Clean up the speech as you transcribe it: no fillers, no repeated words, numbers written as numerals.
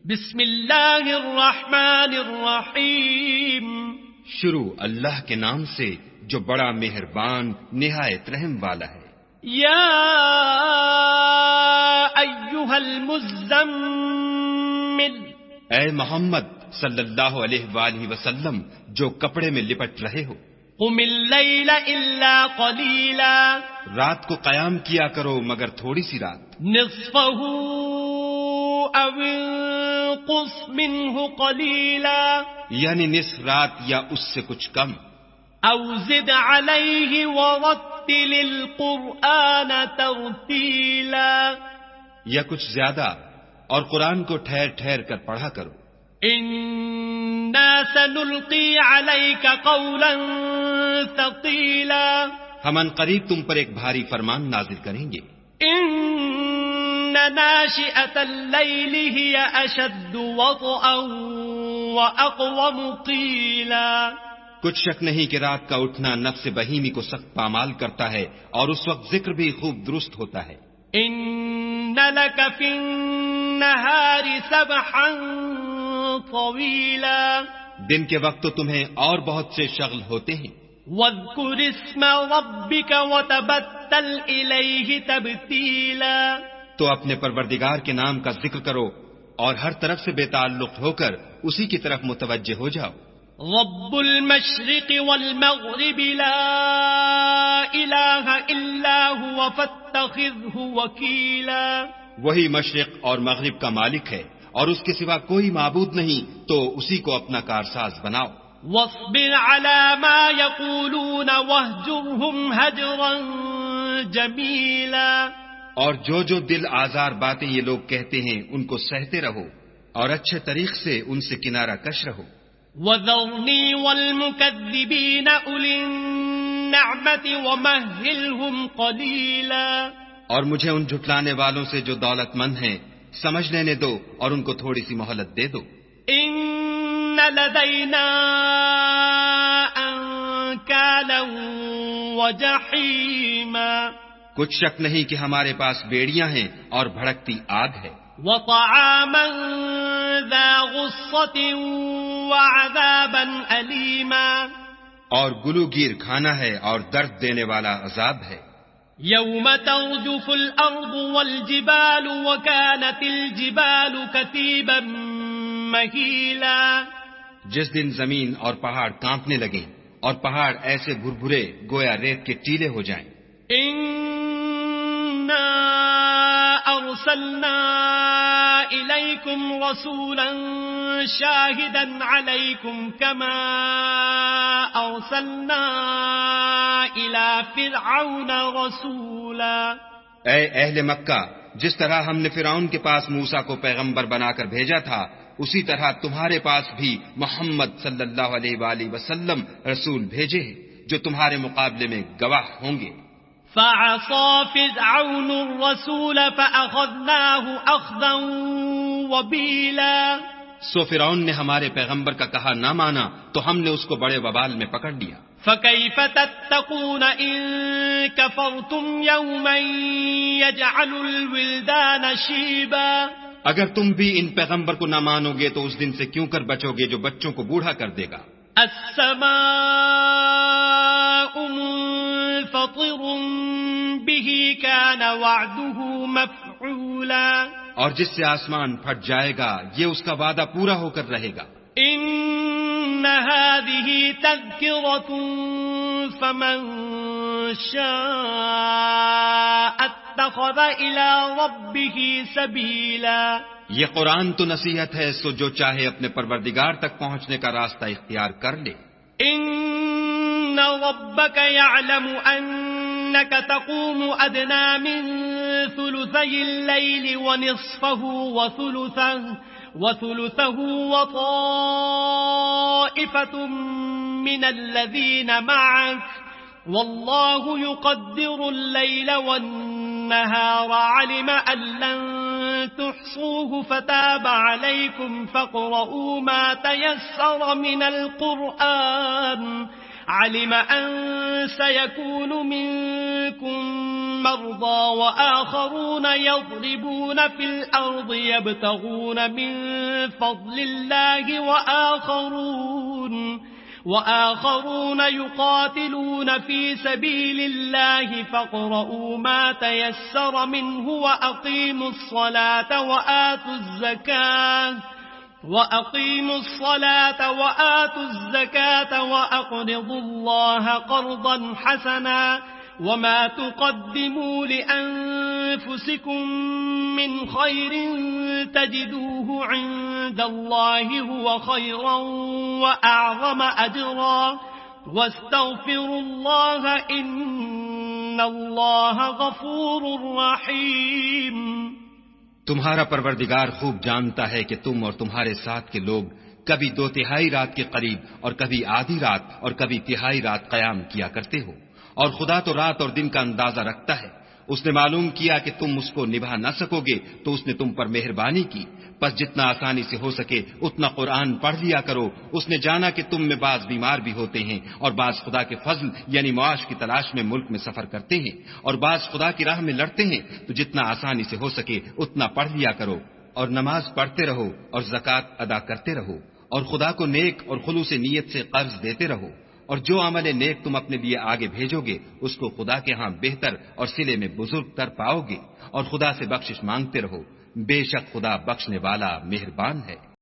بسم اللہ الرحمن الرحیم. شروع اللہ کے نام سے جو بڑا مہربان نہایت رحم والا ہے. یا ایھا المزمل، اے محمد صلی اللہ علیہ وآلہ وسلم جو کپڑے میں لپٹ رہے ہو، قم اللیل الا قلیلا، رات کو قیام کیا کرو مگر تھوڑی سی رات. نصفہ او انقص منہ قلیلا، یعنی نصف رات یا اس سے کچھ کم. او زد علیہ ورتل القرآن ترتیلا، یا کچھ زیادہ اور قرآن کو ٹھہر ٹھہر کر پڑھا کرو. انا سنلقی علیک قولا ثقیلا، ہم ان قریب تم پر ایک بھاری فرمان نازل کریں گے. ان ناشئة اللیل ہی اشد وطئا واقوم قیلا، کچھ شک نہیں کہ رات کا اٹھنا نفس بہیمی کو سخت پامال کرتا ہے اور اس وقت ذکر بھی خوب درست ہوتا ہے. ان لک فی النہار سبحا طویلا، دن کے وقت تو تمہیں اور بہت سے شغل ہوتے ہیں. واذکر اسم ربک وتبتل الیہ تبتیلا، تو اپنے پروردگار کے نام کا ذکر کرو اور ہر طرف سے بے تعلق ہو کر اسی کی طرف متوجہ ہو جاؤ. رب المشرق والمغرب لا الہ الا هو فاتخذہ وکیلا، وہی مشرق اور مغرب کا مالک ہے اور اس کے سوا کوئی معبود نہیں، تو اسی کو اپنا کارساز بناؤ. واصبر على ما يقولون واهجرهم هجرا جمیلا، اور جو دل آزار باتیں یہ لوگ کہتے ہیں ان کو سہتے رہو اور اچھے طریق سے ان سے کنارہ کش رہو. وذرنی والمکذبین اولی النعمت ومہلہم قلیلا، اور مجھے ان جھٹلانے والوں سے جو دولت مند ہیں سمجھ لینے دو اور ان کو تھوڑی سی مہلت دے دو. ان لدینا انکالا وجحیما، کچھ شک نہیں کہ ہمارے پاس بیڑیاں ہیں اور بھڑکتی آگ ہے. وطعاما ذا غصة وعذابا أليما، اور گلوگیر کھانا ہے اور درد دینے والا عذاب ہے. يوم ترجف الأرض والجبال وكانت الجبال كثيبا مهيلا، جس دن زمین اور پہاڑ کانپنے لگیں اور پہاڑ ایسے بھربھرے گویا ریت کے ٹیلے ہو جائیں. إنا أرسلنا إليكم رسولا شاهدا عليكم كما أرسلنا إلى فرعون رسولا، اے اہل مکہ، جس طرح ہم نے فرعون کے پاس موسیٰ کو پیغمبر بنا کر بھیجا تھا، اسی طرح تمہارے پاس بھی محمد صلی اللہ علیہ وآلہ وسلم رسول بھیجے ہیں جو تمہارے مقابلے میں گواہ ہوں گے. فعصى فرعون الرسول فأخذناه أخذا وبيلا، سو فرعون نے ہمارے پیغمبر کا کہا نہ مانا تو ہم نے اس کو بڑے وبال میں پکڑ لیا. فكيف تتقون إن كفرتم يوما يجعل الولدان شيبا، اگر تم بھی ان پیغمبر کو نہ مانو گے تو اس دن سے کیوں کر بچو گے جو بچوں کو بوڑھا کر دے گا. السماء منفطر به كان وعده مفعولا، اور جس سے آسمان پھٹ جائے گا یہ اس کا وعدہ پورا ہو کر رہے گا. ان هذه تذكرة فمن شاء اتخذ الى ربه سبيلا، یہ قرآن تو نصیحت ہے، سو جو چاہے اپنے پروردگار تک پہنچنے کا راستہ اختیار کر لے. ان ربك يعلم انك تقوم ادنى من ثلثي الليل ونصفه وثلثه وطائفة من الذين معك، والله يقدر الليل والنهار، علم أن لن تحصوه فتاب عليكم فاقرؤوا ما تيسر من القرآن، علم أن سيكون منكم مرضى وآخرون يضربون في الأرض يبتغون من فضل الله وآخرون يقاتلون في سبيل الله فاقرؤوا ما تيسر منه وأقيموا الصلاة وآتوا الزكاة وأقرضوا الله قرضا حسنا وما تقدموا لأنفسكم من خير تجدوه عند الله هو خيرا وأعظم أجرا واستغفروا الله إن الله غفور رحيم. تمہارا پروردگار خوب جانتا ہے کہ تم اور تمہارے ساتھ کے لوگ کبھی 2/3 رات کے قریب اور کبھی آدھی رات اور کبھی 1/3 رات قیام کیا کرتے ہو، اور خدا تو رات اور دن کا اندازہ رکھتا ہے. اس نے معلوم کیا کہ تم اس کو نبھا نہ سکو گے تو اس نے تم پر مہربانی کی، پس جتنا آسانی سے ہو سکے اتنا قرآن پڑھ لیا کرو. اس نے جانا کہ تم میں بعض بیمار بھی ہوتے ہیں اور بعض خدا کے فضل یعنی معاش کی تلاش میں ملک میں سفر کرتے ہیں اور بعض خدا کی راہ میں لڑتے ہیں، تو جتنا آسانی سے ہو سکے اتنا پڑھ لیا کرو اور نماز پڑھتے رہو اور زکوٰۃ ادا کرتے رہو اور خدا کو نیک اور خلوص نیت سے قرض دیتے رہو، اور جو عمل نیک تم اپنے لیے آگے بھیجو گے اس کو خدا کے ہاں بہتر اور صلے میں بزرگ تر پاؤ گے، اور خدا سے بخشش مانگتے رہو، بے شک خدا بخشنے والا مہربان ہے.